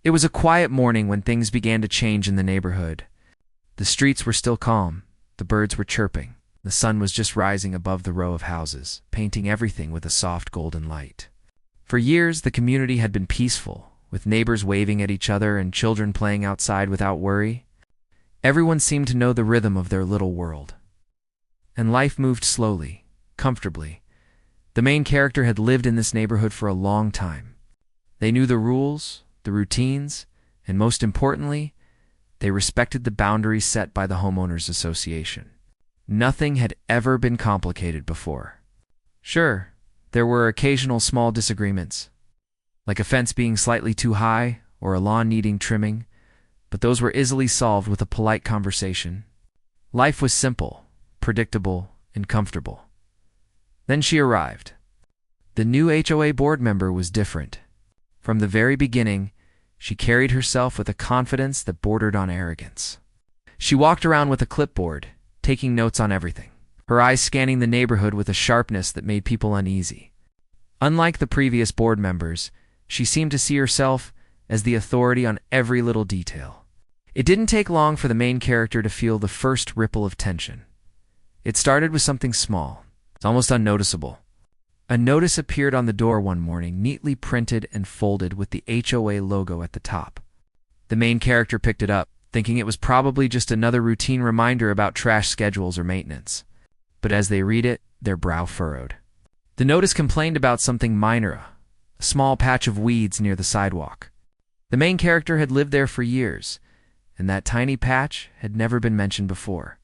It was a quiet morning when things began to change in the neighborhood. The streets were still calm, the birds were chirping, the sun was just rising above the row of houses, painting everything with a soft golden light. For years, the community had been peaceful, with neighbors waving at each other and children playing outside without worry. Everyone seemed to know the rhythm of their little world. And life moved slowly, comfortably. The main character had lived in this neighborhood for a long time. They knew the rules, the routines, and most importantly, they respected the boundaries set by the Homeowners Association. Nothing had ever been complicated before. Sure, there were occasional small disagreements, like a fence being slightly too high or a lawn needing trimming, but those were easily solved with a polite conversation. Life was simple, predictable, and comfortable. Then she arrived. The new HOA board member was different. From the very beginning, she carried herself with a confidence that bordered on arrogance. She walked around with a clipboard, taking notes on everything, her eyes scanning the neighborhood with a sharpness that made people uneasy. Unlike the previous board members, she seemed to see herself as the authority on every little detail. It didn't take long for the main character to feel the first ripple of tension. It started with something small, almost unnoticeable. A notice appeared on the door one morning, neatly printed and folded with the HOA logo at the top. The main character picked it up, thinking it was probably just another routine reminder about trash schedules or maintenance. But as they read it, their brow furrowed. The notice complained about something minor, a small patch of weeds near the sidewalk. The main character had lived there for years, and that tiny patch had never been mentioned before.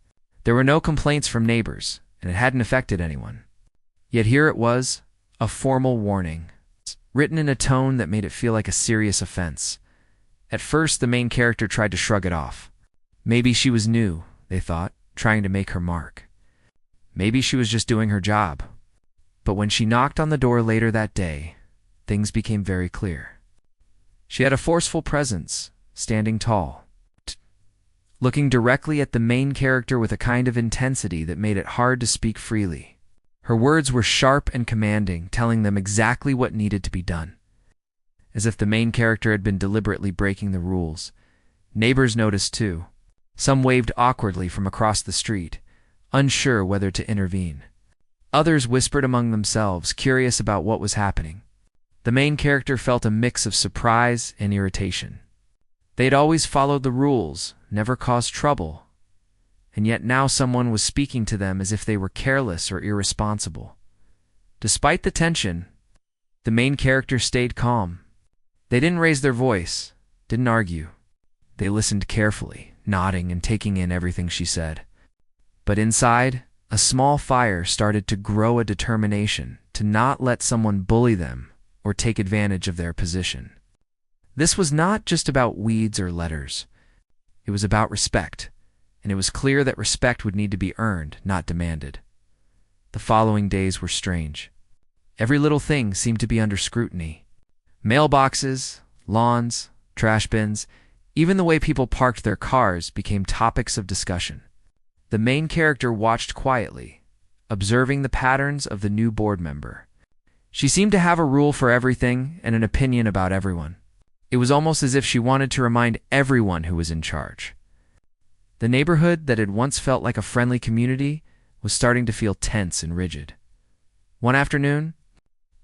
There were no complaints from neighbors, and it hadn't affected anyone. Yet here it was, a formal warning, written in a tone that made it feel like a serious offense. At first, the main character tried to shrug it off. Maybe she was new, they thought, trying to make her mark. Maybe she was just doing her job. But when she knocked on the door later that day, things became very clear. She had a forceful presence, standing tall, looking directly at the main character with a kind of intensity that made it hard to speak freely. Her words were sharp and commanding, telling them exactly what needed to be done. As if the main character had been deliberately breaking the rules. Neighbors noticed too. Some waved awkwardly from across the street, unsure whether to intervene. Others whispered among themselves, curious about what was happening. The main character felt a mix of surprise and irritation. They had always followed the rules, never caused trouble, and yet now someone was speaking to them as if they were careless or irresponsible. Despite the tension, the main character stayed calm. They didn't raise their voice, didn't argue. They listened carefully, nodding and taking in everything she said. But inside, a small fire started to grow, a determination to not let someone bully them or take advantage of their position. This was not just about weeds or letters. It was about respect, and it was clear that respect would need to be earned, not demanded. The following days were strange. Every little thing seemed to be under scrutiny. Mailboxes, lawns, trash bins, even the way people parked their cars became topics of discussion. The main character watched quietly, observing the patterns of the new board member. She seemed to have a rule for everything and an opinion about everyone. It was almost as if she wanted to remind everyone who was in charge. The neighborhood that had once felt like a friendly community was starting to feel tense and rigid. One afternoon,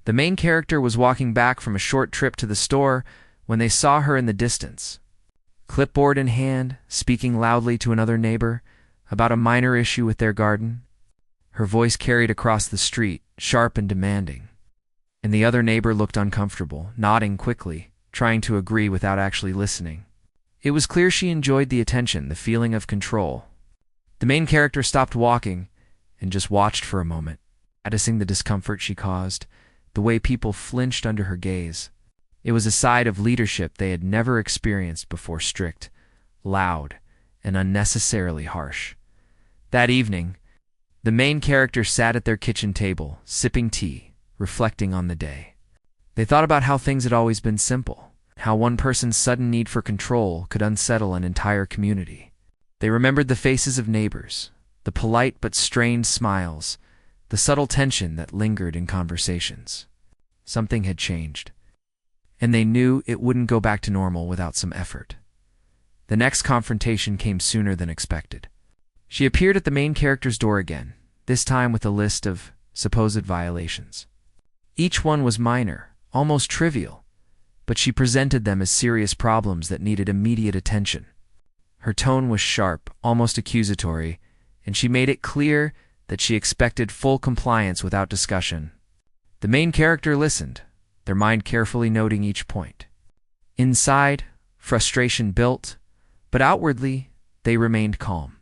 the main character was walking back from a short trip to the store when they saw her in the distance. Clipboard in hand, speaking loudly to another neighbor about a minor issue with their garden. Her voice carried across the street, sharp and demanding. And the other neighbor looked uncomfortable, nodding quickly, trying to agree without actually listening. It was clear she enjoyed the attention, the feeling of control. The main character stopped walking and just watched for a moment, noticing the discomfort she caused, the way people flinched under her gaze. It was a side of leadership they had never experienced before, strict, loud, and unnecessarily harsh. That evening, the main character sat at their kitchen table, sipping tea, reflecting on the day. They thought about how things had always been simple, how one person's sudden need for control could unsettle an entire community. They remembered the faces of neighbors, the polite but strained smiles, the subtle tension that lingered in conversations. Something had changed. and they knew it wouldn't go back to normal without some effort. The next confrontation came sooner than expected. She appeared at the main character's door again, this time with a list of supposed violations. Each one was minor, almost trivial, but she presented them as serious problems that needed immediate attention. Her tone was sharp, almost accusatory, and she made it clear that she expected full compliance without discussion. The main character listened, their mind carefully noting each point. Inside, frustration built, but outwardly, they remained calm.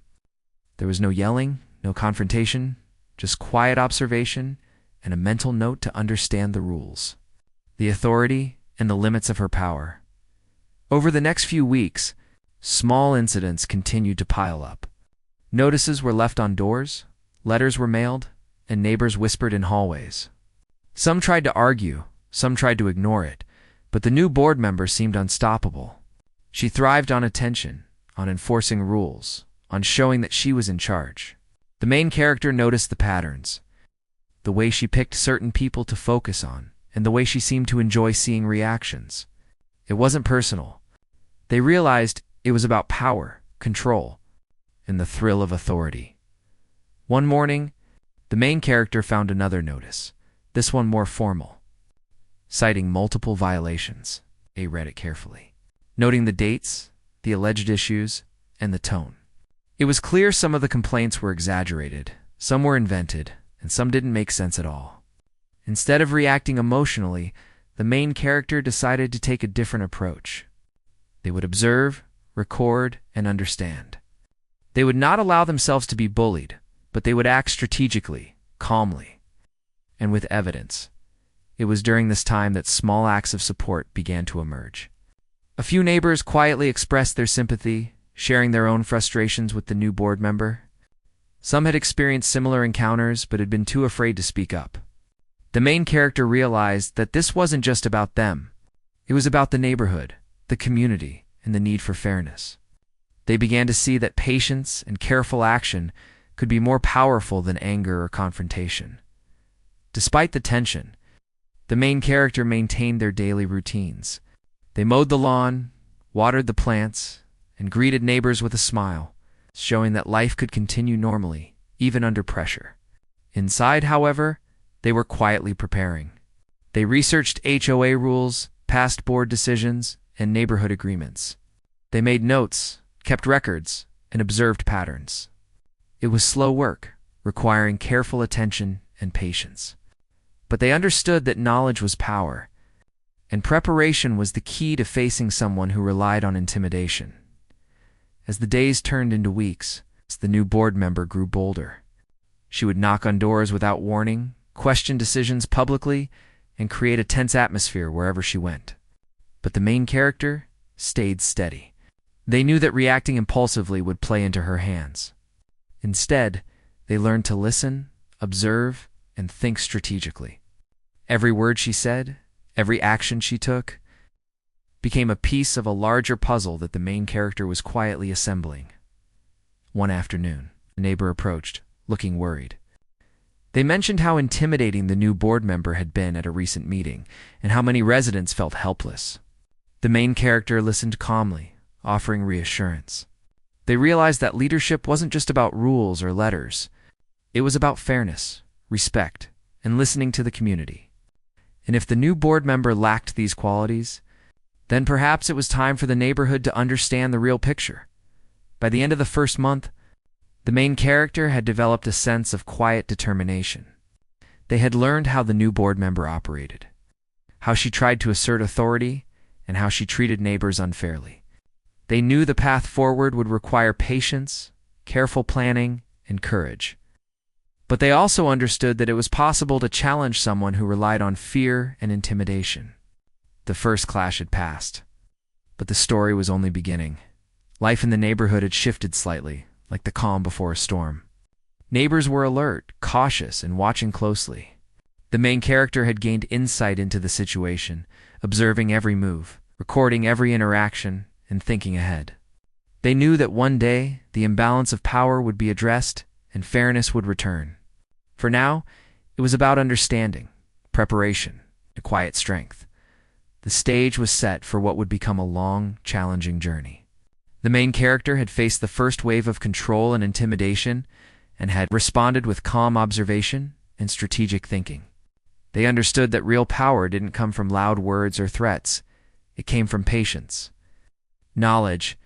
There was no yelling, no confrontation, just quiet observation and a mental note to understand the rules, the authority, and the limits of her power. Over the next few weeks, small incidents continued to pile up. Notices were left on doors, letters were mailed, and neighbors whispered in hallways. Some tried to argue, some tried to ignore it, but the new board member seemed unstoppable. She thrived on attention, on enforcing rules, on showing that she was in charge. The main character noticed the patterns, the way she picked certain people to focus on, and the way she seemed to enjoy seeing reactions. It wasn't personal. They realized it was about power, control, and the thrill of authority. One morning, the main character found another notice, this one more formal, citing multiple violations. They read it carefully, noting the dates, the alleged issues, and the tone. It was clear some of the complaints were exaggerated, some were invented, and some didn't make sense at all. Instead of reacting emotionally, the main character decided to take a different approach. They would observe, record, and understand. They would not allow themselves to be bullied, but they would act strategically, calmly, and with evidence. It was during this time that small acts of support began to emerge. A few neighbors quietly expressed their sympathy, sharing their own frustrations with the new board member. Some had experienced similar encounters but had been too afraid to speak up. The main character realized that this wasn't just about them. It was about the neighborhood, the community, and the need for fairness. They began to see that patience and careful action could be more powerful than anger or confrontation. Despite the tension, the main character maintained their daily routines. They mowed the lawn, watered the plants, and greeted neighbors with a smile, showing that life could continue normally, even under pressure. Inside, however, they were quietly preparing. They researched HOA rules, past board decisions, and neighborhood agreements. They made notes, kept records, and observed patterns. It was slow work, requiring careful attention and patience. But they understood that knowledge was power, and preparation was the key to facing someone who relied on intimidation. As the days turned into weeks, the new board member grew bolder. She would knock on doors without warning, question decisions publicly, and create a tense atmosphere wherever she went. But the main character stayed steady. They knew that reacting impulsively would play into her hands. Instead, they learned to listen, observe, and think strategically. Every word she said, every action she took, became a piece of a larger puzzle that the main character was quietly assembling. One afternoon, a neighbor approached, looking worried. They mentioned how intimidating the new board member had been at a recent meeting, and how many residents felt helpless. The main character listened calmly, offering reassurance. They realized that leadership wasn't just about rules or letters. It was about fairness, respect, and listening to the community. And if the new board member lacked these qualities, then perhaps it was time for the neighborhood to understand the real picture. By the end of the first month, the main character had developed a sense of quiet determination. They had learned how the new board member operated, how she tried to assert authority, and how she treated neighbors unfairly. They knew the path forward would require patience, careful planning, and courage. But they also understood that it was possible to challenge someone who relied on fear and intimidation. The first clash had passed, but the story was only beginning. Life in the neighborhood had shifted slightly, like the calm before a storm. Neighbors were alert, cautious, and watching closely. The main character had gained insight into the situation, observing every move, recording every interaction, and thinking ahead. They knew that one day the imbalance of power would be addressed and fairness would return. For now, it was about understanding, preparation, and quiet strength. The stage was set for what would become a long, challenging journey. The main character had faced the first wave of control and intimidation and had responded with calm observation and strategic thinking. They understood that real power didn't come from loud words or threats. It came from patience, knowledge,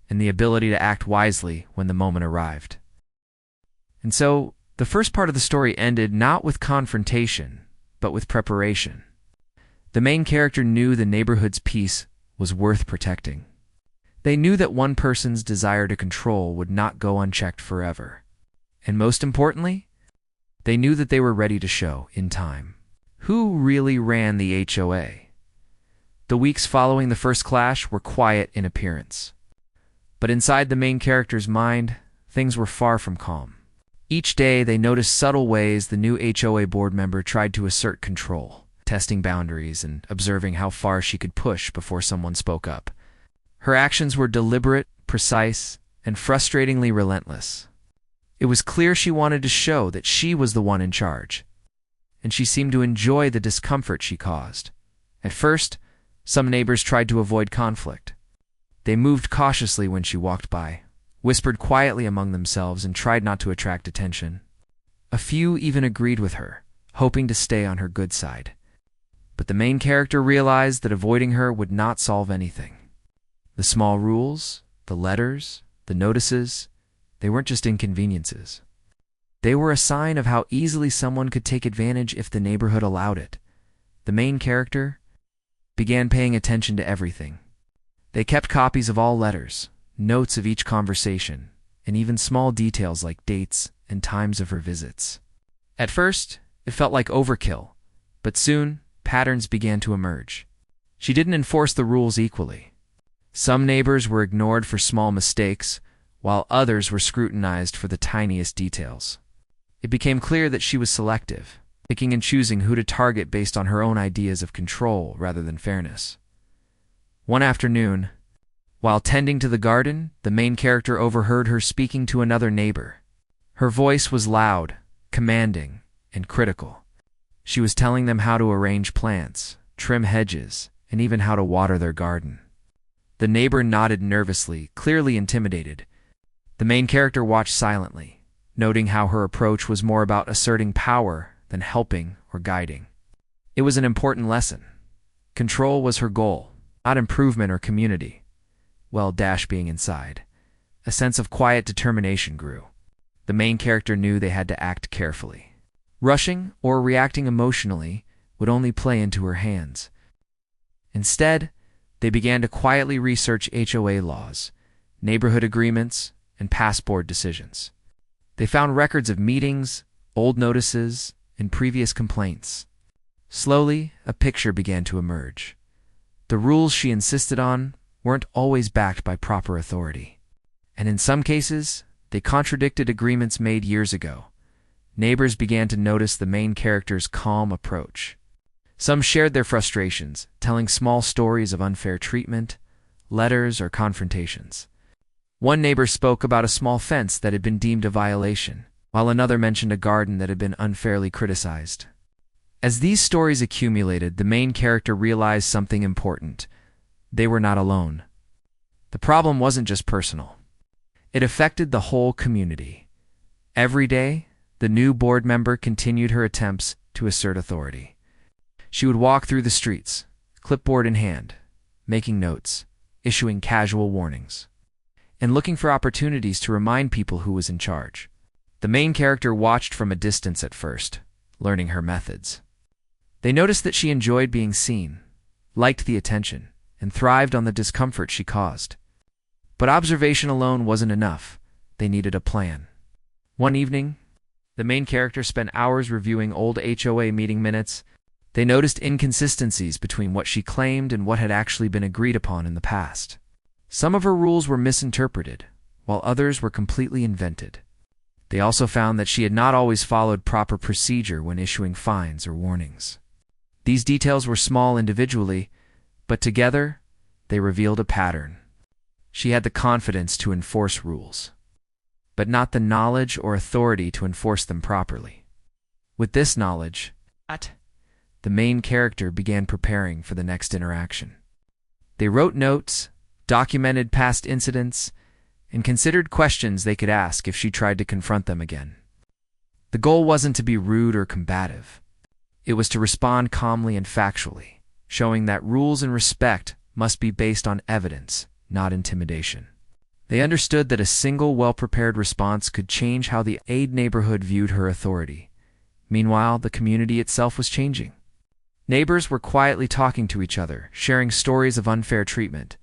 and the ability to act wisely when the moment arrived. And so, the first part of the story ended not with confrontation, but with preparation. The main character knew the neighborhood's peace was worth protecting. They knew that one person's desire to control would not go unchecked forever. And most importantly, they knew that they were ready to show, in time, who really ran the HOA. The weeks following the first clash were quiet in appearance. But inside the main character's mind, things were far from calm. Each day, they noticed subtle ways the new HOA board member tried to assert control, testing boundaries and observing how far she could push before someone spoke up. Her actions were deliberate, precise, and frustratingly relentless. It was clear she wanted to show that she was the one in charge, and she seemed to enjoy the discomfort she caused. At first, some neighbors tried to avoid conflict. They moved cautiously when she walked by, whispered quietly among themselves, and tried not to attract attention. A few even agreed with her, hoping to stay on her good side. But the main character realized that avoiding her would not solve anything. The small rules, the letters, the notices, they weren't just inconveniences. They were a sign of how easily someone could take advantage if the neighborhood allowed it. The main character began paying attention to everything. They kept copies of all letters, notes of each conversation, and even small details like dates and times of her visits. At first, it felt like overkill, but soon, patterns began to emerge. She didn't enforce the rules equally. Some neighbors were ignored for small mistakes, while others were scrutinized for the tiniest details. It became clear that she was selective, picking and choosing who to target based on her own ideas of control rather than fairness. One afternoon, while tending to the garden, the main character overheard her speaking to another neighbor. Her voice was loud, commanding, and critical. She was telling them how to arrange plants, trim hedges, and even how to water their garden. The neighbor nodded nervously, clearly intimidated. The main character watched silently, noting how her approach was more about asserting power than helping or guiding. It was an important lesson. Control was her goal, not improvement or community. Well, being inside, a sense of quiet determination grew. The main character knew they had to act carefully. Rushing or reacting emotionally would only play into her hands. Instead, they began to quietly research HOA laws, neighborhood agreements, and past board decisions. They found records of meetings, old notices, and previous complaints. Slowly, a picture began to emerge. The rules she insisted on weren't always backed by proper authority. And in some cases, they contradicted agreements made years ago. Neighbors began to notice the main character's calm approach. Some shared their frustrations, telling small stories of unfair treatment, letters, or confrontations. One neighbor spoke about a small fence that had been deemed a violation, while another mentioned a garden that had been unfairly criticized. As these stories accumulated, the main character realized something important. They were not alone. The problem wasn't just personal. It affected the whole community. Every day, the new board member continued her attempts to assert authority. She would walk through the streets, clipboard in hand, making notes, issuing casual warnings, and looking for opportunities to remind people who was in charge. The main character watched from a distance at first, learning her methods. They noticed that she enjoyed being seen, liked the attention, and thrived on the discomfort she caused. But observation alone wasn't enough. They needed a plan. One evening, the main character spent hours reviewing old HOA meeting minutes. They noticed inconsistencies between what she claimed and what had actually been agreed upon in the past. Some of her rules were misinterpreted, while others were completely invented. They also found that she had not always followed proper procedure when issuing fines or warnings. These details were small individually, but together, they revealed a pattern. She had the confidence to enforce rules, but not the knowledge or authority to enforce them properly. With this knowledge, the main character began preparing for the next interaction. They wrote notes, documented past incidents, and considered questions they could ask if she tried to confront them again. The goal wasn't to be rude or combative. It was to respond calmly and factually, showing that rules and respect must be based on evidence, not intimidation. They understood that a single well-prepared response could change how the aid neighborhood viewed her authority. Meanwhile, the community itself was changing. Neighbors were quietly talking to each other, sharing stories of unfair treatment.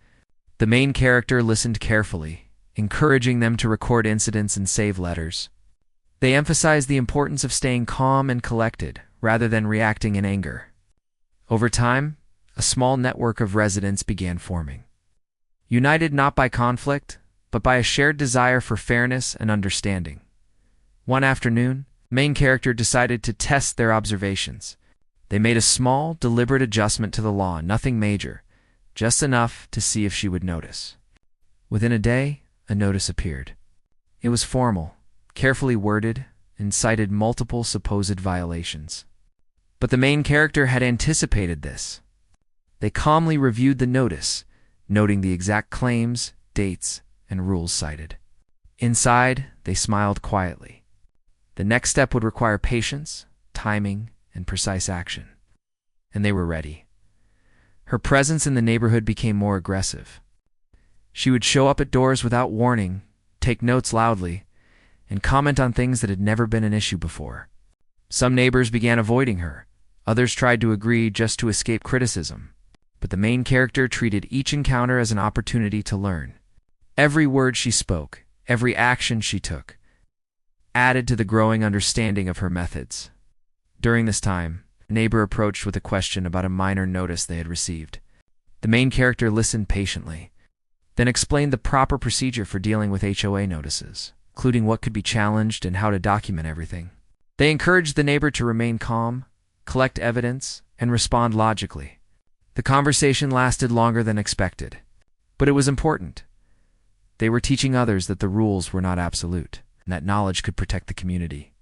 The main character listened carefully, encouraging them to record incidents and save letters. They emphasized the importance of staying calm and collected, rather than reacting in anger. Over time, a small network of residents began forming. United not by conflict, but by a shared desire for fairness and understanding. One afternoon, the main character decided to test their observations. They made a small, deliberate adjustment to the law, nothing major, just enough to see if she would notice. Within a day, a notice appeared. It was formal, carefully worded, and cited multiple supposed violations. But the main character had anticipated this. They calmly reviewed the notice, noting the exact claims, dates, and rules cited. Inside, they smiled quietly. The next step would require patience, timing, and precise action. And they were ready. Her presence in the neighborhood became more aggressive. She would show up at doors without warning, take notes loudly, and comment on things that had never been an issue before. Some neighbors began avoiding her. Others tried to agree just to escape criticism. But the main character treated each encounter as an opportunity to learn. Every word she spoke, every action she took, added to the growing understanding of her methods. During this time, a neighbor approached with a question about a minor notice they had received. The main character listened patiently, then explained the proper procedure for dealing with HOA notices, including what could be challenged and how to document everything. They encouraged the neighbor to remain calm, collect evidence, and respond logically. The conversation lasted longer than expected, but it was important. They were teaching others that the rules were not absolute, and that knowledge could protect the community.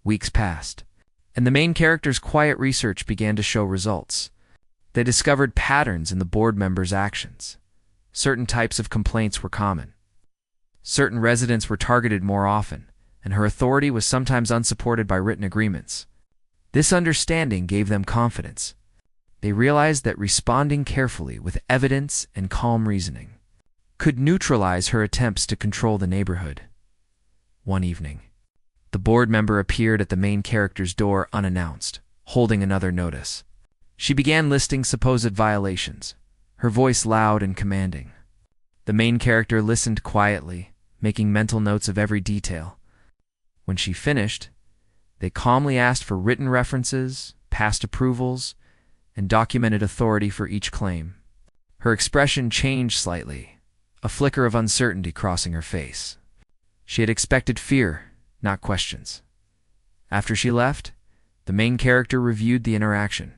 Weeks passed, and the main character's quiet research began to show results. They discovered patterns in the board members' actions. Certain types of complaints were common. Certain residents were targeted more often, and her authority was sometimes unsupported by written agreements. This understanding gave them confidence. They realized that responding carefully with evidence and calm reasoning could neutralize her attempts to control the neighborhood. One evening, the board member appeared at the main character's door unannounced, holding another notice. She began listing supposed violations, her voice loud and commanding. The main character listened quietly, making mental notes of every detail. When she finished, they calmly asked for written references, past approvals, and documented authority for each claim. Her expression changed slightly, a flicker of uncertainty crossing her face. She had expected fear, not questions. After she left, the main character reviewed the interaction.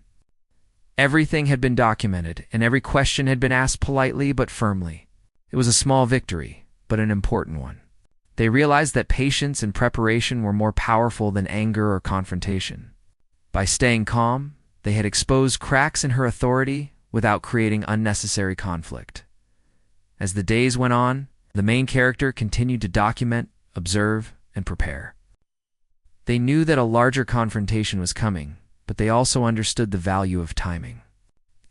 Everything had been documented, and every question had been asked politely but firmly. It was a small victory, but an important one. They realized that patience and preparation were more powerful than anger or confrontation. By staying calm, they had exposed cracks in her authority without creating unnecessary conflict. As the days went on, the main character continued to document, observe, and prepare. They knew that a larger confrontation was coming, but they also understood the value of timing.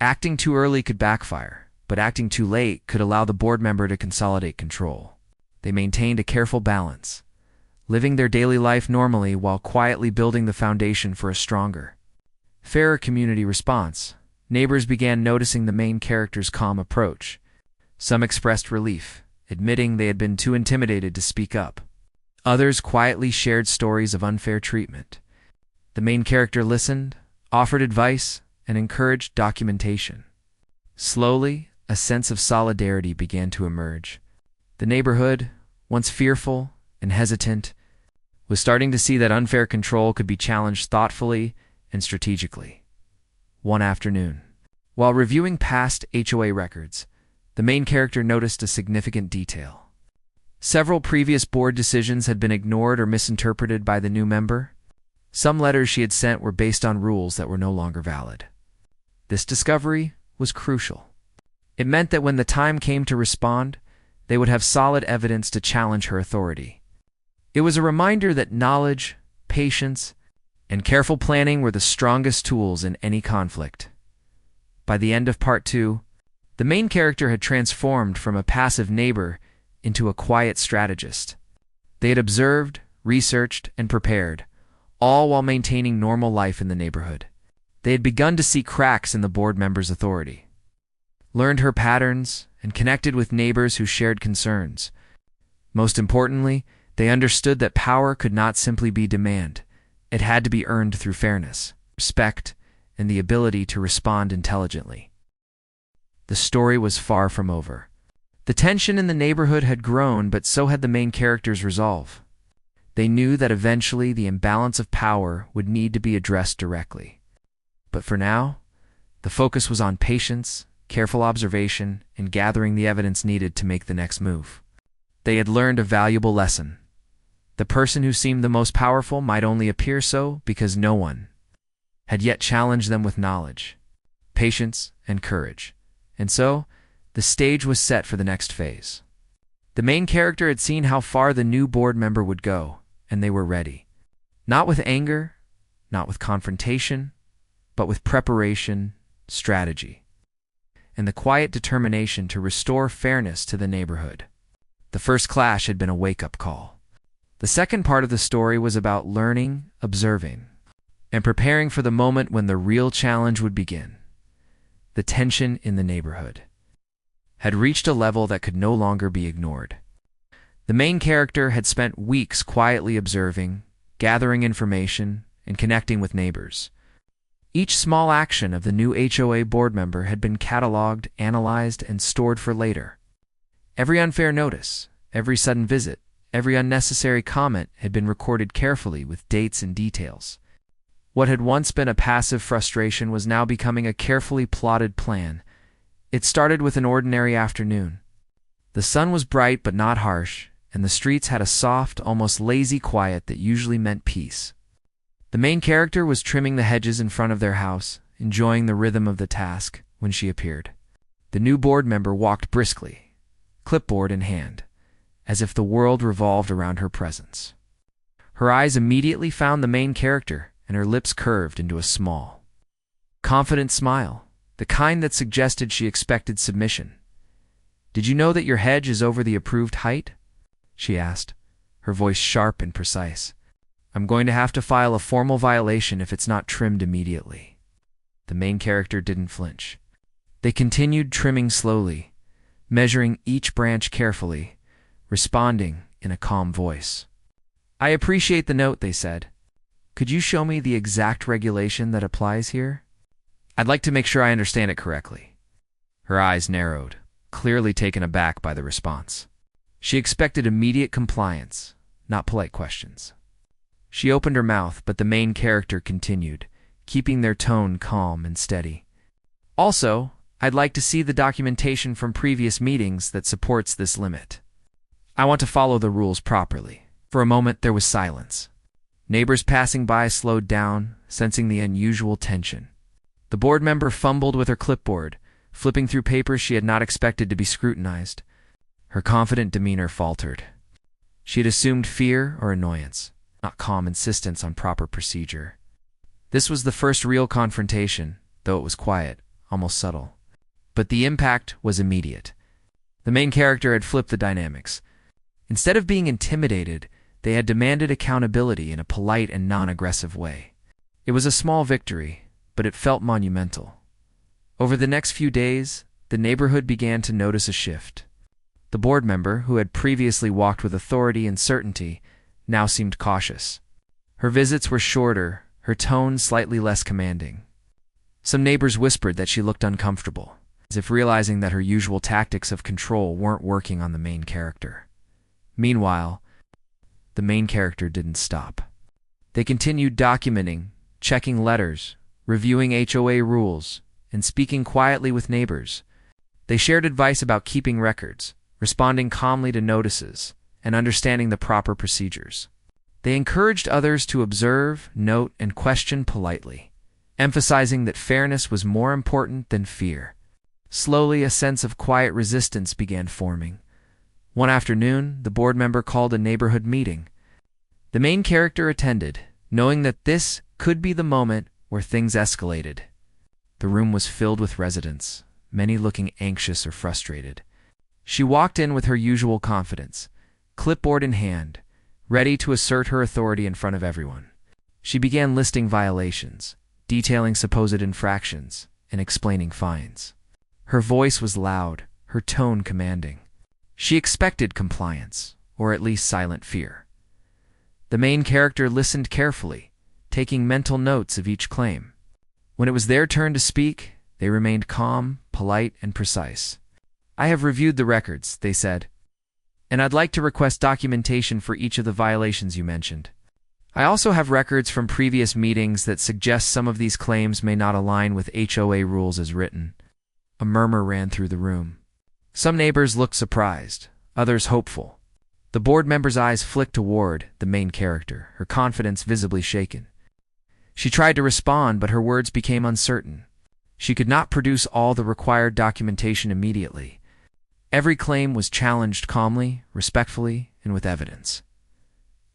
Acting too early could backfire, but acting too late could allow the board member to consolidate control. They maintained a careful balance, living their daily life normally while quietly building the foundation for a stronger, fairer community response. Neighbors began noticing the main character's calm approach. Some expressed relief, admitting they had been too intimidated to speak up. Others quietly shared stories of unfair treatment. The main character listened, offered advice, and encouraged documentation. Slowly, a sense of solidarity began to emerge. The neighborhood, once fearful and hesitant, was starting to see that unfair control could be challenged thoughtfully and strategically. One afternoon, while reviewing past HOA records, the main character noticed a significant detail. Several previous board decisions had been ignored or misinterpreted by the new member. Some letters she had sent were based on rules that were no longer valid. This discovery was crucial. It meant that when the time came to respond, they would have solid evidence to challenge her authority. It was a reminder that knowledge, patience, and careful planning were the strongest tools in any conflict. By the end of Part 2, the main character had transformed from a passive neighbor into a quiet strategist. They had observed, researched, and prepared, all while maintaining normal life in the neighborhood. They had begun to see cracks in the board members' authority, learned her patterns, and connected with neighbors who shared concerns. Most importantly, they understood that power could not simply be demand. It had to be earned through fairness, respect, and the ability to respond intelligently. The story was far from over. The tension in the neighborhood had grown, but so had the main character's resolve. They knew that eventually the imbalance of power would need to be addressed directly. But for now, the focus was on patience, careful observation, and gathering the evidence needed to make the next move. They had learned a valuable lesson. The person who seemed the most powerful might only appear so because no one had yet challenged them with knowledge, patience, and courage. And so, the stage was set for the next phase. The main character had seen how far the new board member would go, and they were ready. Not with anger, not with confrontation, but with preparation, strategy, and the quiet determination to restore fairness to the neighborhood. The first clash had been a wake-up call. The second part of the story was about learning, observing, and preparing for the moment when the real challenge would begin. The tension in the neighborhood had reached a level that could no longer be ignored. The main character had spent weeks quietly observing, gathering information, and connecting with neighbors. Each small action of the new HOA board member had been cataloged, analyzed, and stored for later. Every unfair notice, every sudden visit, every unnecessary comment had been recorded carefully with dates and details. What had once been a passive frustration was now becoming a carefully plotted plan. It started with an ordinary afternoon. The sun was bright but not harsh, and the streets had a soft, almost lazy quiet that usually meant peace. The main character was trimming the hedges in front of their house, enjoying the rhythm of the task, when she appeared. The new board member walked briskly, clipboard in hand, as if the world revolved around her presence. Her eyes immediately found the main character, and her lips curved into a small, confident smile, the kind that suggested she expected submission. "Did you know that your hedge is over the approved height?" she asked, her voice sharp and precise. "I'm going to have to file a formal violation if it's not trimmed immediately." The main character didn't flinch. They continued trimming slowly, measuring each branch carefully, responding in a calm voice. "I appreciate the note," they said. "Could you show me the exact regulation that applies here? I'd like to make sure I understand it correctly." Her eyes narrowed, clearly taken aback by the response. She expected immediate compliance, not polite questions. She opened her mouth, but the main character continued, keeping their tone calm and steady. "Also, I'd like to see the documentation from previous meetings that supports this limit. I want to follow the rules properly." For a moment, there was silence. Neighbors passing by slowed down, sensing the unusual tension. The board member fumbled with her clipboard, flipping through papers she had not expected to be scrutinized. Her confident demeanor faltered. She had assumed fear or annoyance, not calm insistence on proper procedure. This was the first real confrontation, though it was quiet, almost subtle. But the impact was immediate. The main character had flipped the dynamics. Instead of being intimidated, they had demanded accountability in a polite and non-aggressive way. It was a small victory, but it felt monumental. Over the next few days, the neighborhood began to notice a shift. The board member, who had previously walked with authority and certainty, now seemed cautious. Her visits were shorter, her tone slightly less commanding. Some neighbors whispered that she looked uncomfortable, as if realizing that her usual tactics of control weren't working on the main character. Meanwhile, the main character didn't stop. They continued documenting, checking letters, reviewing HOA rules, and speaking quietly with neighbors. They shared advice about keeping records, responding calmly to notices, and understanding the proper procedures. They encouraged others to observe, note, and question politely, emphasizing that fairness was more important than fear. Slowly, a sense of quiet resistance began forming. One afternoon, the board member called a neighborhood meeting. The main character attended, knowing that this could be the moment where things escalated. The room was filled with residents, many looking anxious or frustrated. She walked in with her usual confidence, clipboard in hand, ready to assert her authority in front of everyone. She began listing violations, detailing supposed infractions, and explaining fines. Her voice was loud, her tone commanding. She expected compliance, or at least silent fear. The main character listened carefully, taking mental notes of each claim. When it was their turn to speak, they remained calm, polite, and precise. "I have reviewed the records," they said, "and I'd like to request documentation for each of the violations you mentioned. I also have records from previous meetings that suggest some of these claims may not align with HOA rules as written." A murmur ran through the room. Some neighbors looked surprised, others hopeful. The board member's eyes flicked toward the main character, her confidence visibly shaken. She tried to respond, but her words became uncertain. She could not produce all the required documentation immediately. Every claim was challenged calmly, respectfully, and with evidence.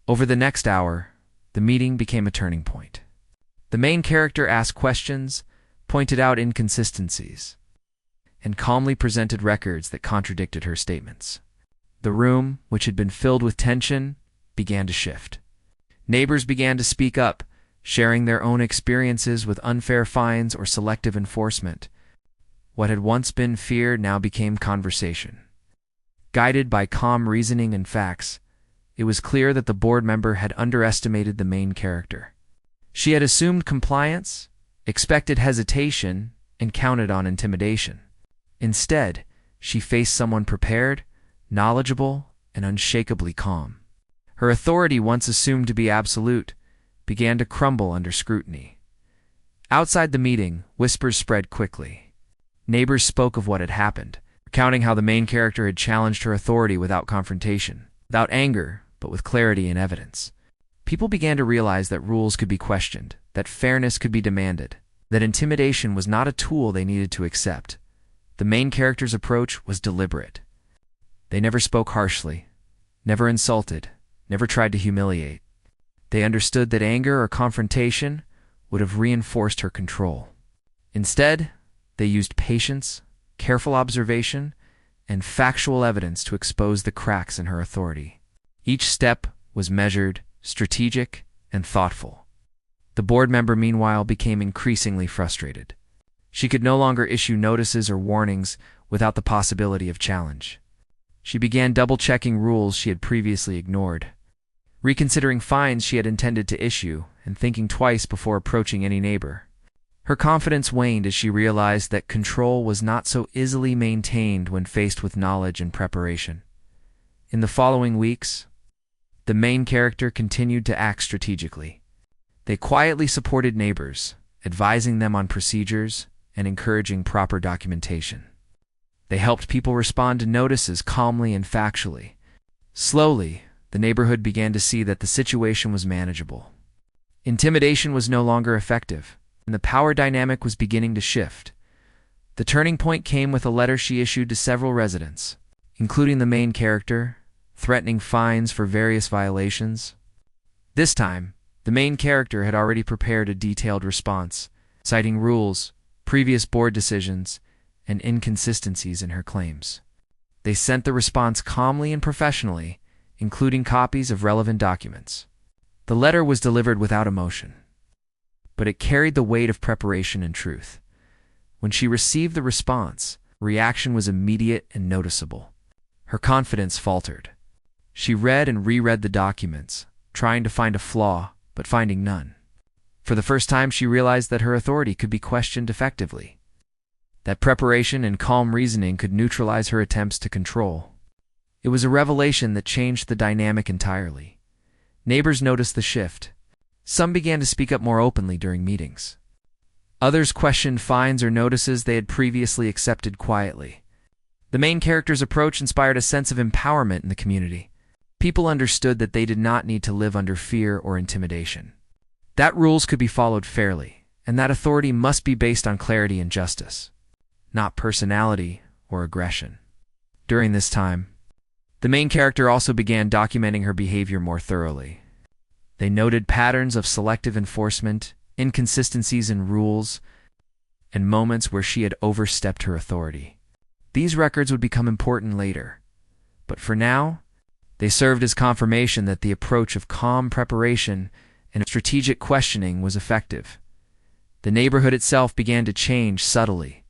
Over the next hour, the meeting became a turning point. The main character asked questions, pointed out inconsistencies, and calmly presented records that contradicted her statements. The room, which had been filled with tension, began to shift. Neighbors began to speak up, sharing their own experiences with unfair fines or selective enforcement. What had once been fear now became conversation. Guided by calm reasoning and facts, it was clear that the board member had underestimated the main character. She had assumed compliance, expected hesitation, and counted on intimidation. Instead, she faced someone prepared, knowledgeable, and unshakably calm. Her authority, once assumed to be absolute, began to crumble under scrutiny. Outside the meeting, whispers spread quickly. Neighbors spoke of what had happened, recounting how the main character had challenged her authority without confrontation, without anger, but with clarity and evidence. People began to realize that rules could be questioned, that fairness could be demanded, that intimidation was not a tool they needed to accept. The main character's approach was deliberate. They never spoke harshly, never insulted, never tried to humiliate. They understood that anger or confrontation would have reinforced her control. Instead, they used patience, careful observation, and factual evidence to expose the cracks in her authority. Each step was measured, strategic, and thoughtful. The board member, meanwhile, became increasingly frustrated. She could no longer issue notices or warnings without the possibility of challenge. She began double-checking rules she had previously ignored, reconsidering fines she had intended to issue, and thinking twice before approaching any neighbor. Her confidence waned as she realized that control was not so easily maintained when faced with knowledge and preparation. In the following weeks, the main character continued to act strategically. They quietly supported neighbors, advising them on procedures and encouraging proper documentation. They helped people respond to notices calmly and factually. Slowly, the neighborhood began to see that the situation was manageable. Intimidation was no longer effective, and the power dynamic was beginning to shift. The turning point came with a letter she issued to several residents, including the main character, threatening fines for various violations. This time, the main character had already prepared a detailed response, citing rules, previous board decisions, and inconsistencies in her claims. They sent the response calmly and professionally, including copies of relevant documents. The letter was delivered without emotion, but it carried the weight of preparation and truth. When she received the response, reaction was immediate and noticeable. Her confidence faltered. She read and reread the documents, trying to find a flaw, but finding none. For the first time, she realized that her authority could be questioned effectively, that preparation and calm reasoning could neutralize her attempts to control. It was a revelation that changed the dynamic entirely. Neighbors noticed the shift. Some began to speak up more openly during meetings. Others questioned fines or notices they had previously accepted quietly. The main character's approach inspired a sense of empowerment in the community. People understood that they did not need to live under fear or intimidation. That rules could be followed fairly, and that authority must be based on clarity and justice, not personality or aggression. During this time, the main character also began documenting her behavior more thoroughly. They noted patterns of selective enforcement, inconsistencies in rules, and moments where she had overstepped her authority. These records would become important later, but for now, they served as confirmation that the approach of calm preparation and strategic questioning was effective. The neighborhood itself began to change subtly.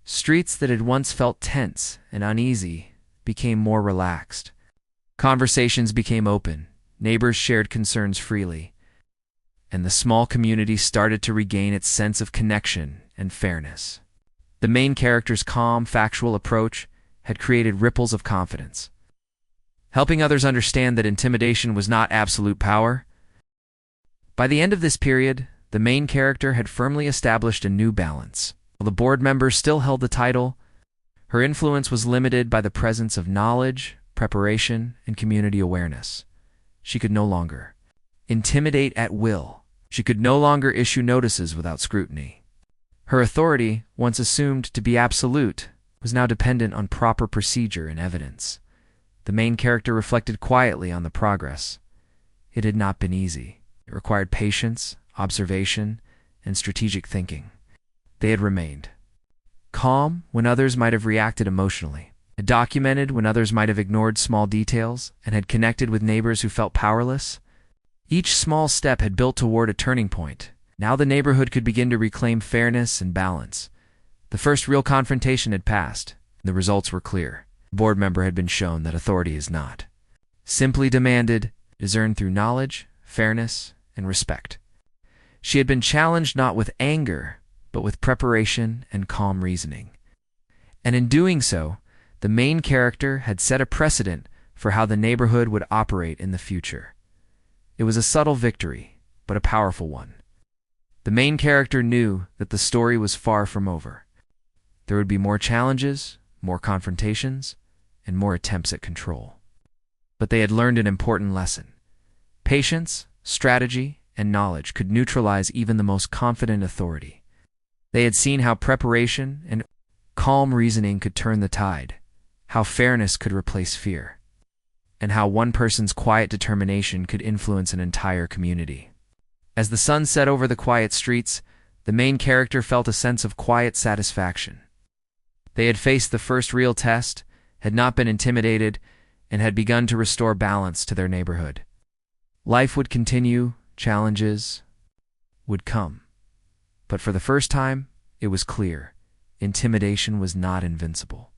Streets that had once felt tense and uneasy became more relaxed. Conversations became open, neighbors shared concerns freely, and the small community started to regain its sense of connection and fairness. The main character's calm, factual approach had created ripples of confidence, helping others understand that intimidation was not absolute power. By the end of this period, the main character had firmly established a new balance. While the board members still held the title, her influence was limited by the presence of knowledge, preparation, and community awareness. She could no longer intimidate at will. She could no longer issue notices without scrutiny. Her authority, once assumed to be absolute, was now dependent on proper procedure and evidence. The main character reflected quietly on the progress. It had not been easy. It required patience, observation, and strategic thinking. They had remained calm when others might have reacted emotionally, had documented when others might have ignored small details, and had connected with neighbors who felt powerless. Each small step had built toward a turning point. Now the neighborhood could begin to reclaim fairness and balance. The first real confrontation had passed, and the results were clear. The board member had been shown that authority is not simply demanded, it is earned through knowledge, fairness, and respect. She had been challenged not with anger, but with preparation and calm reasoning. And in doing so, the main character had set a precedent for how the neighborhood would operate in the future. It was a subtle victory, but a powerful one. The main character knew that the story was far from over. There would be more challenges, more confrontations, and more attempts at control. But they had learned an important lesson. Patience, strategy, and knowledge could neutralize even the most confident authority. They had seen how preparation and calm reasoning could turn the tide, how fairness could replace fear, and how one person's quiet determination could influence an entire community. As the sun set over the quiet streets, the main character felt a sense of quiet satisfaction. They had faced the first real test, had not been intimidated, and had begun to restore balance to their neighborhood. Life would continue, challenges would come. But for the first time, it was clear, intimidation was not invincible.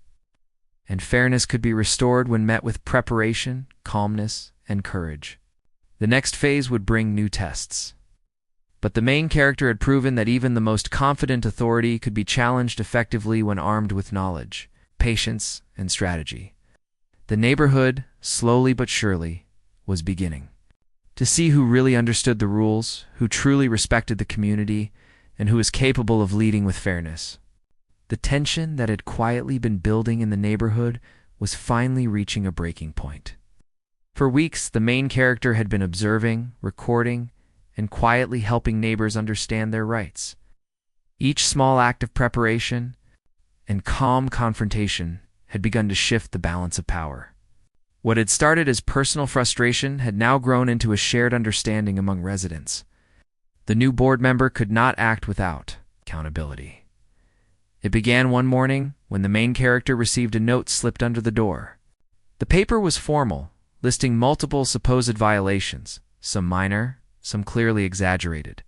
And fairness could be restored when met with preparation, calmness, and courage. The next phase would bring new tests. But the main character had proven that even the most confident authority could be challenged effectively when armed with knowledge, patience, and strategy. The neighborhood, slowly but surely, was beginning to see who really understood the rules, who truly respected the community, and who was capable of leading with fairness. The tension that had quietly been building in the neighborhood was finally reaching a breaking point. For weeks, the main character had been observing, recording, and quietly helping neighbors understand their rights. Each small act of preparation and calm confrontation had begun to shift the balance of power. What had started as personal frustration had now grown into a shared understanding among residents. The new board member could not act without accountability. It began one morning when the main character received a note slipped under the door. The paper was formal, listing multiple supposed violations, some minor, some clearly exaggerated.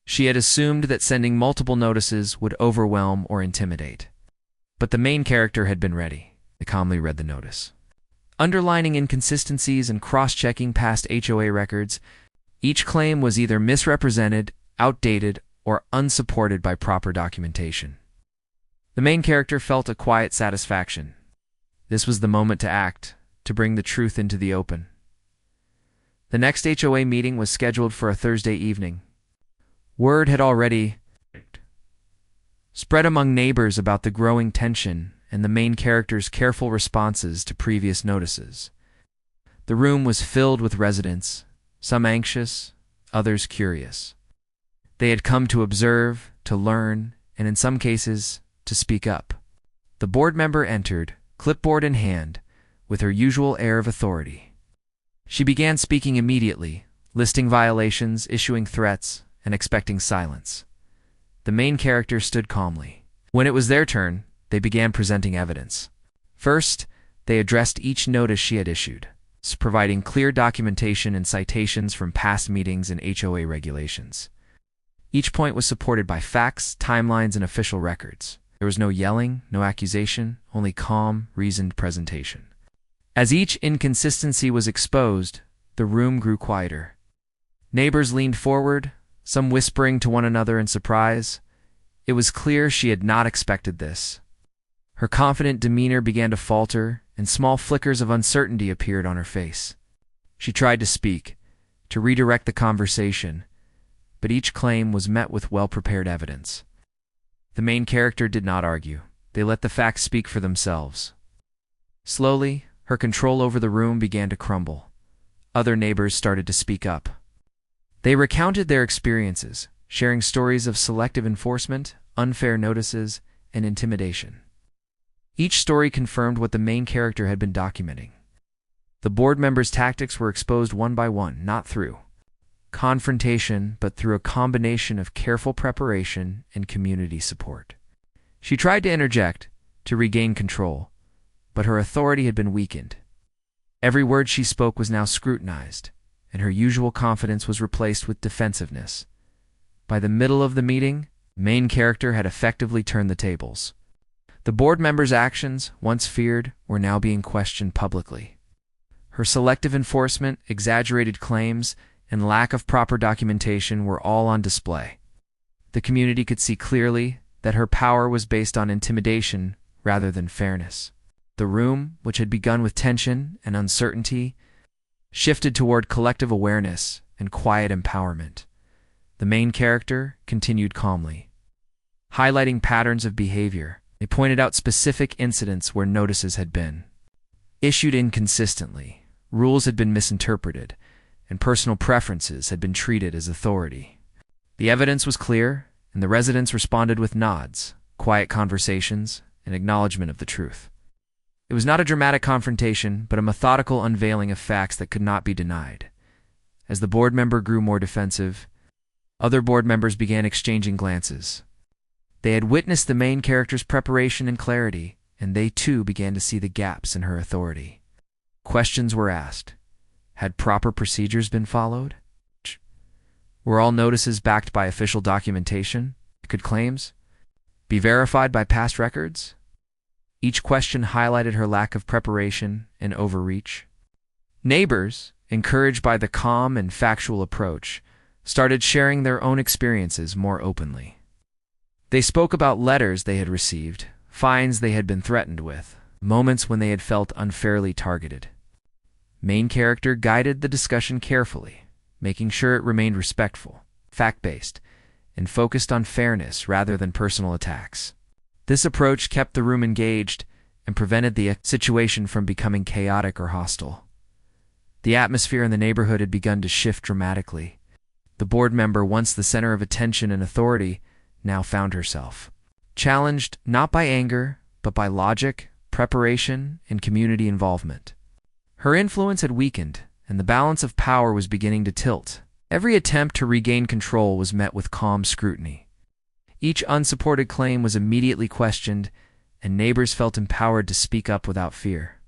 She had assumed that sending multiple notices would overwhelm or intimidate. But the main character had been ready. They calmly read the notice, underlining inconsistencies and cross-checking past HOA records. Each claim was either misrepresented, outdated, or unsupported by proper documentation. The main character felt a quiet satisfaction. This was the moment to act, to bring the truth into the open. The next HOA meeting was scheduled for a Thursday evening. Word had already spread among neighbors about the growing tension and the main character's careful responses to previous notices. The room was filled with residents, some anxious, others curious. They had come to observe, to learn, and in some cases, to speak up. The board member entered, clipboard in hand, with her usual air of authority. She began speaking immediately, listing violations, issuing threats, and expecting silence. The main character stood calmly. When it was their turn, they began presenting evidence. First, they addressed each notice she had issued, providing clear documentation and citations from past meetings and HOA regulations. Each point was supported by facts, timelines, and official records. There was no yelling, no accusation, only calm, reasoned presentation. As each inconsistency was exposed, the room grew quieter. Neighbors leaned forward, some whispering to one another in surprise. It was clear she had not expected this. Her confident demeanor began to falter, and small flickers of uncertainty appeared on her face. She tried to speak, to redirect the conversation, but each claim was met with well-prepared evidence. The main character did not argue. They let the facts speak for themselves. Slowly, her control over the room began to crumble. Other neighbors started to speak up. They recounted their experiences, sharing stories of selective enforcement, unfair notices, and intimidation. Each story confirmed what the main character had been documenting. The board members' tactics were exposed one by one, not through confrontation, but through a combination of careful preparation and community support. She tried to interject, to regain control, but her authority had been weakened. Every word she spoke was now scrutinized, and her usual confidence was replaced with defensiveness. By the middle of the meeting, the main character had effectively turned the tables. The board members' actions, once feared, were now being questioned publicly. Her selective enforcement, exaggerated claims, and lack of proper documentation were all on display. The community could see clearly that her power was based on intimidation rather than fairness. The room, which had begun with tension and uncertainty, shifted toward collective awareness and quiet empowerment. The main character continued calmly, highlighting patterns of behavior. They pointed out specific incidents where notices had been issued inconsistently, rules had been misinterpreted, and personal preferences had been treated as authority. The evidence was clear, and the residents responded with nods, quiet conversations, and acknowledgement of the truth. It was not a dramatic confrontation, but a methodical unveiling of facts that could not be denied. As the board member grew more defensive, other board members began exchanging glances. They had witnessed the main character's preparation and clarity, and they too began to see the gaps in her authority. Questions were asked. Had proper procedures been followed? Were all notices backed by official documentation? Could claims be verified by past records? Each question highlighted her lack of preparation and overreach. Neighbors, encouraged by the calm and factual approach, started sharing their own experiences more openly. They spoke about letters they had received, fines they had been threatened with, moments when they had felt unfairly targeted. Main character guided the discussion carefully, making sure it remained respectful, fact-based, and focused on fairness rather than personal attacks. This approach kept the room engaged and prevented the situation from becoming chaotic or hostile. The atmosphere in the neighborhood had begun to shift dramatically. The board member, once the center of attention and authority, now found herself challenged not by anger, but by logic, preparation, and community involvement. Her influence had weakened, and the balance of power was beginning to tilt. Every attempt to regain control was met with calm scrutiny. Each unsupported claim was immediately questioned, and neighbors felt empowered to speak up without fear.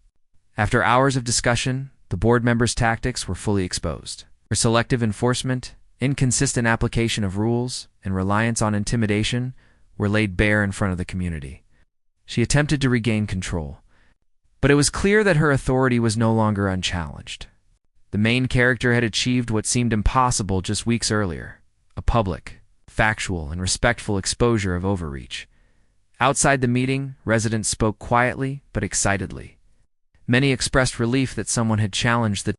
After hours of discussion, the board members' tactics were fully exposed. Her selective enforcement, inconsistent application of rules, and reliance on intimidation were laid bare in front of the community. She attempted to regain control, but it was clear that her authority was no longer unchallenged. The main character had achieved what seemed impossible just weeks earlier: a public, factual, and respectful exposure of overreach. Outside the meeting, residents spoke quietly but excitedly. Many expressed relief that someone had challenged the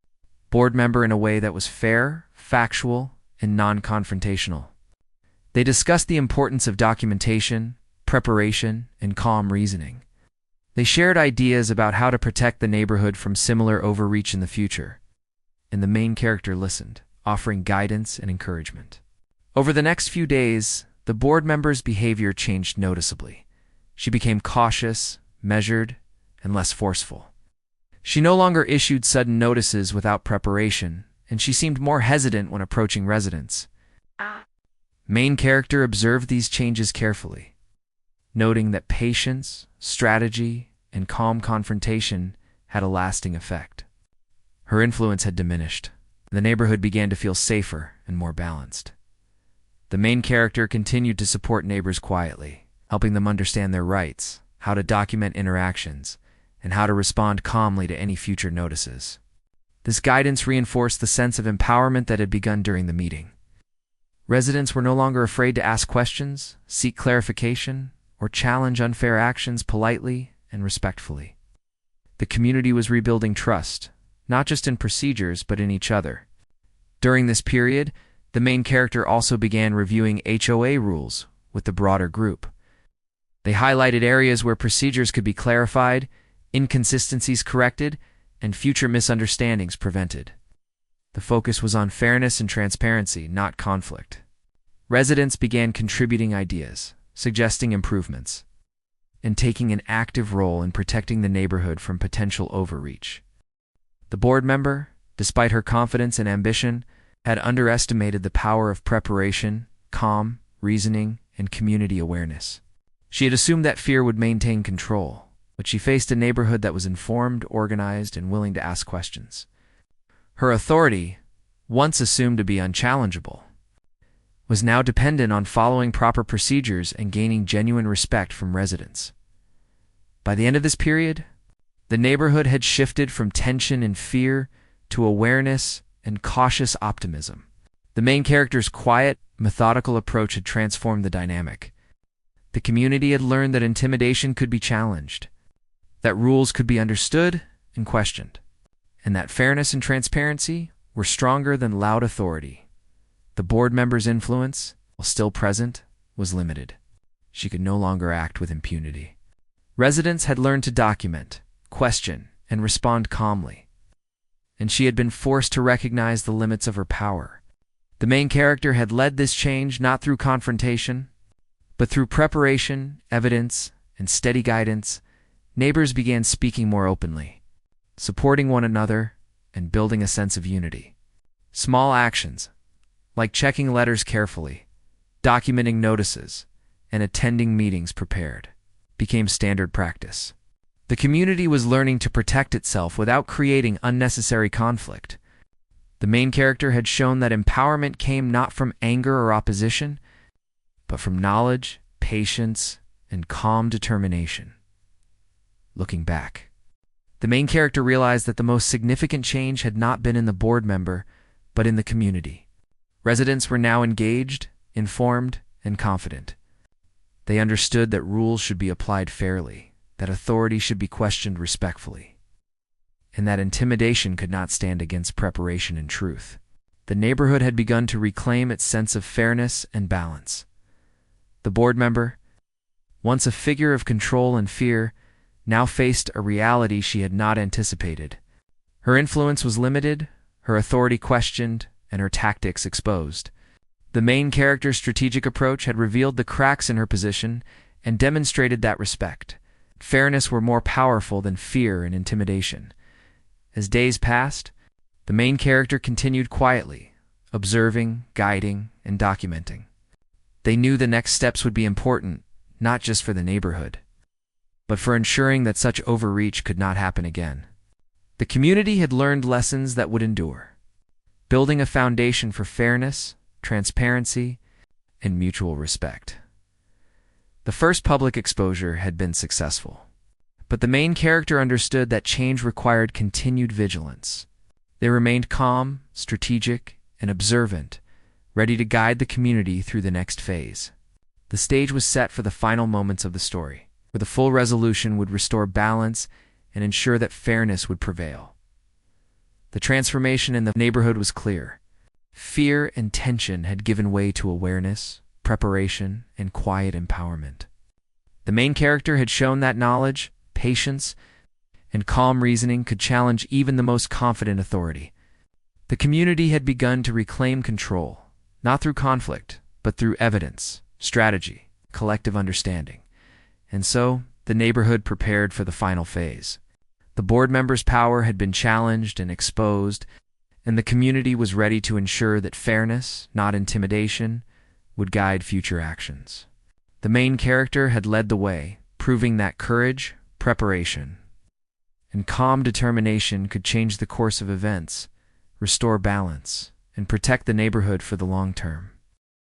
board member in a way that was fair, factual, and non-confrontational. They discussed the importance of documentation, preparation, and calm reasoning. They shared ideas about how to protect the neighborhood from similar overreach in the future, and the main character listened, offering guidance and encouragement. Over the next few days, the board member's behavior changed noticeably. She became cautious, measured, and less forceful. She no longer issued sudden notices without preparation, and she seemed more hesitant when approaching residents. Main character observed these changes carefully, noting that patience, strategy, and calm confrontation had a lasting effect. Her influence had diminished. The neighborhood began to feel safer and more balanced. The main character continued to support neighbors quietly, helping them understand their rights, how to document interactions, and how to respond calmly to any future notices. This guidance reinforced the sense of empowerment that had begun during the meeting. Residents were no longer afraid to ask questions, seek clarification, or challenge unfair actions politely and respectfully. The community was rebuilding trust, not just in procedures but in each other. During this period, the main character also began reviewing HOA rules with the broader group. They highlighted areas where procedures could be clarified, inconsistencies corrected, and future misunderstandings prevented. The focus was on fairness and transparency, not conflict. Residents began contributing ideas, suggesting improvements, and taking an active role in protecting the neighborhood from potential overreach. The board member, despite her confidence and ambition, had underestimated the power of preparation, calm reasoning, and community awareness. She had assumed that fear would maintain control, but she faced a neighborhood that was informed, organized, and willing to ask questions. Her authority, once assumed to be unchallengeable, was now dependent on following proper procedures and gaining genuine respect from residents. By the end of this period, the neighborhood had shifted from tension and fear to awareness and cautious optimism. The main character's quiet, methodical approach had transformed the dynamic. The community had learned that intimidation could be challenged, that rules could be understood and questioned, and that fairness and transparency were stronger than loud authority. The board member's influence, while still present, was limited. She could no longer act with impunity. Residents had learned to document, question, and respond calmly, and she had been forced to recognize the limits of her power. The main character had led this change not through confrontation, but through preparation, evidence, and steady guidance. Neighbors began speaking more openly, supporting one another, and building a sense of unity. Small actions, like checking letters carefully, documenting notices, and attending meetings prepared, became standard practice. The community was learning to protect itself without creating unnecessary conflict. The main character had shown that empowerment came not from anger or opposition, but from knowledge, patience, and calm determination. Looking back, the main character realized that the most significant change had not been in the board member, but in the community. Residents were now engaged, informed, and confident. They understood that rules should be applied fairly, that authority should be questioned respectfully, and that intimidation could not stand against preparation and truth. The neighborhood had begun to reclaim its sense of fairness and balance. The board member, once a figure of control and fear, now faced a reality she had not anticipated. Her influence was limited, her authority questioned, and her tactics exposed. The main character's strategic approach had revealed the cracks in her position and demonstrated that respect, fairness were more powerful than fear and intimidation. As days passed, the main character continued quietly, observing, guiding, and documenting. They knew the next steps would be important, not just for the neighborhood, but for ensuring that such overreach could not happen again. The community had learned lessons that would endure, building a foundation for fairness, transparency, and mutual respect. The first public exposure had been successful, but the main character understood that change required continued vigilance. They remained calm, strategic, and observant, ready to guide the community through the next phase. The stage was set for the final moments of the story, where the full resolution would restore balance and ensure that fairness would prevail. The transformation in the neighborhood was clear. Fear and tension had given way to awareness, preparation, and quiet empowerment. The main character had shown that knowledge, patience, and calm reasoning could challenge even the most confident authority. The community had begun to reclaim control, not through conflict, but through evidence, strategy, collective understanding. And so, the neighborhood prepared for the final phase. The board members' power had been challenged and exposed, and the community was ready to ensure that fairness, not intimidation, would guide future actions. The main character had led the way, proving that courage, preparation, and calm determination could change the course of events, restore balance, and protect the neighborhood for the long term.